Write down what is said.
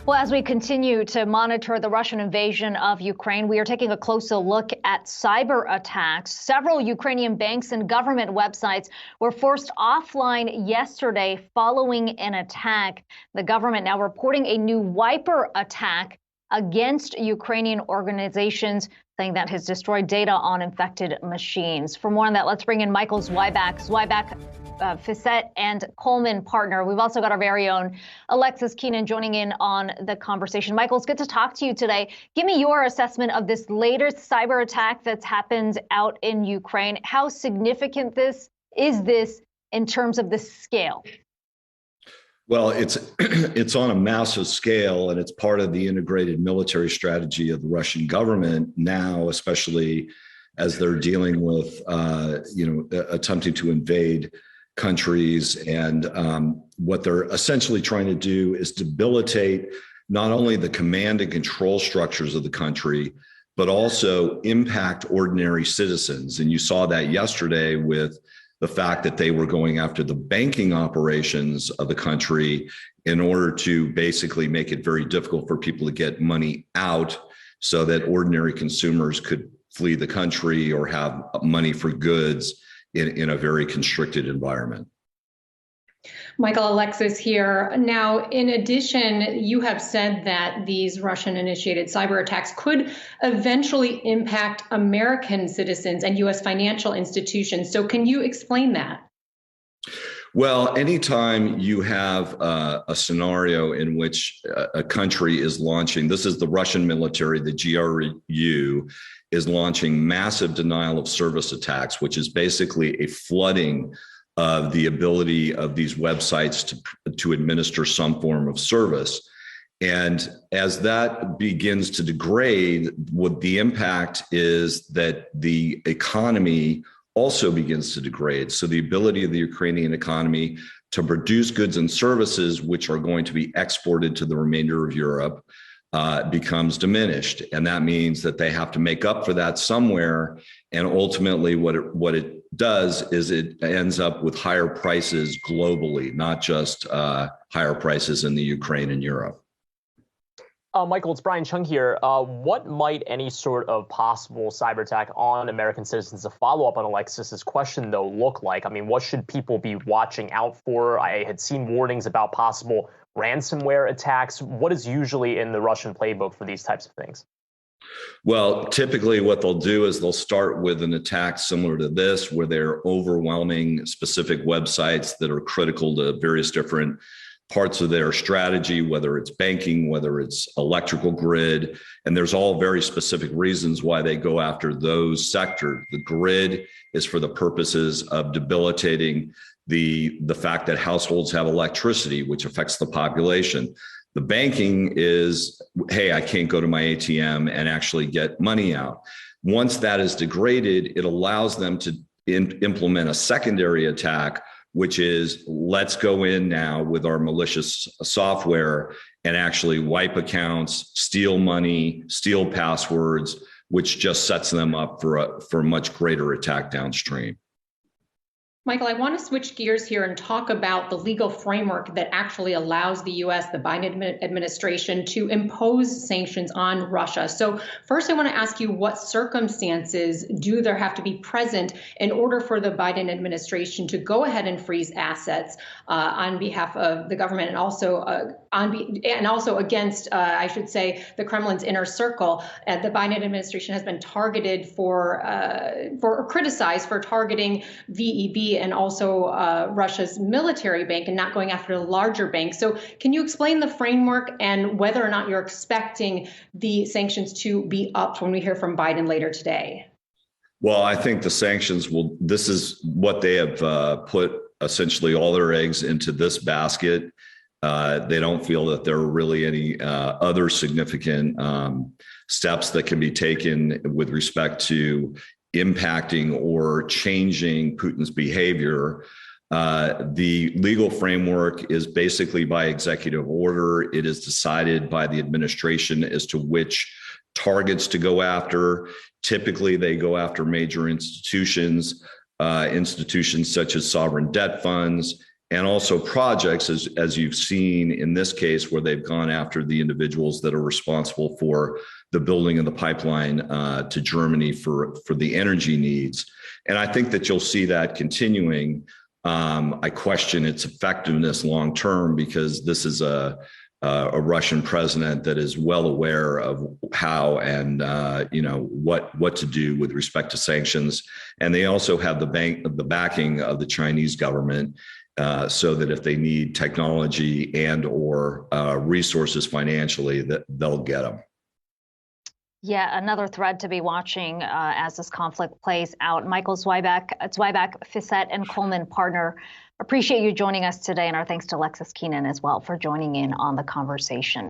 Well, as we continue to monitor the Russian invasion of Ukraine, we are taking a closer look at cyber attacks. Several Ukrainian banks and government websites were forced offline yesterday following an attack. The government now reporting a new wiper attack against Ukrainian organizations, saying that has destroyed data on infected machines. For more on that, let's bring in Michael Zweiback. Fissette and Coleman partner. We've also got our very own Alexis Keenan joining in on the conversation. Michael, it's good to talk to you today. Give me your assessment of this latest cyber attack that's happened out in Ukraine. How significant is this in terms of the scale? Well, it's on a massive scale, and it's part of the integrated military strategy of the Russian government now, especially as they're dealing with, attempting to invade countries. And what they're essentially trying to do is debilitate not only the command and control structures of the country, but also impact ordinary citizens. And you saw that yesterday with the fact that they were going after the banking operations of the country in order to basically make it very difficult for people to get money out so that ordinary consumers could flee the country or have money for goods in a very constricted environment. Michael, Alexis here. Now, in addition, you have said that these Russian-initiated cyber attacks could eventually impact American citizens and U.S. financial institutions. So can you explain that? Well, anytime you have a scenario in which a country is launching, this is the Russian military, the GRU, is launching massive denial of service attacks, which is basically a flooding of the ability of these websites to administer some form of service. And as that begins to degrade, what the impact is that the economy also begins to degrade. So the ability of the Ukrainian economy to produce goods and services, which are going to be exported to the remainder of Europe, becomes diminished. And that means that they have to make up for that somewhere. And ultimately what it does is it ends up with higher prices globally, not just higher prices in the Ukraine and Europe. Michael, it's Brian Chung here. What might any sort of possible cyber attack on American citizens, a follow-up on Alexis's question, though, look like? I mean, what should people be watching out for? I had seen warnings about possible ransomware attacks. What is usually in the Russian playbook for these types of things? Well, typically what they'll do is they'll start with an attack similar to this, where they're overwhelming specific websites that are critical to various different parts of their strategy, whether it's banking, whether it's electrical grid, and there's all very specific reasons why they go after those sectors. The grid is for the purposes of debilitating the fact that households have electricity, which affects the population. The banking is, hey, I can't go to my ATM and actually get money out. Once that is degraded, it allows them to implement a secondary attack, which is, let's go in now with our malicious software and actually wipe accounts, steal money, steal passwords, which just sets them up for a much greater attack downstream. Michael, I want to switch gears here and talk about the legal framework that actually allows the U.S., the Biden administration, to impose sanctions on Russia. So first, I want to ask you, what circumstances do there have to be present in order for the Biden administration to go ahead and freeze assets on behalf of the government and also against, I should say, the Kremlin's inner circle? The Biden administration has been targeted for criticized for targeting VEB and also Russia's military bank and not going after the larger bank. So can you explain the framework and whether or not you're expecting the sanctions to be upped when we hear from Biden later today? Well, I think the sanctions this is what they have put essentially all their eggs into this basket. They don't feel that there are really any other significant steps that can be taken with respect to impacting or changing Putin's behavior. The legal framework is basically by executive order. It is decided by the administration as to which targets to go after. Typically, they go after major institutions such as sovereign debt funds, and also projects, as you've seen in this case, where they've gone after the individuals that are responsible for the building of the pipeline to Germany for the energy needs. And I think that you'll see that continuing. I question its effectiveness long term, because this is a Russian president that is well aware of how and what to do with respect to sanctions, and they also have the backing of the Chinese government, so that if they need technology and or resources financially, that they'll get them. Yeah, another thread to be watching as this conflict plays out. Michael Zweiback, Fissett and Coleman partner. Appreciate you joining us today, and our thanks to Lexis Keenan as well for joining in on the conversation.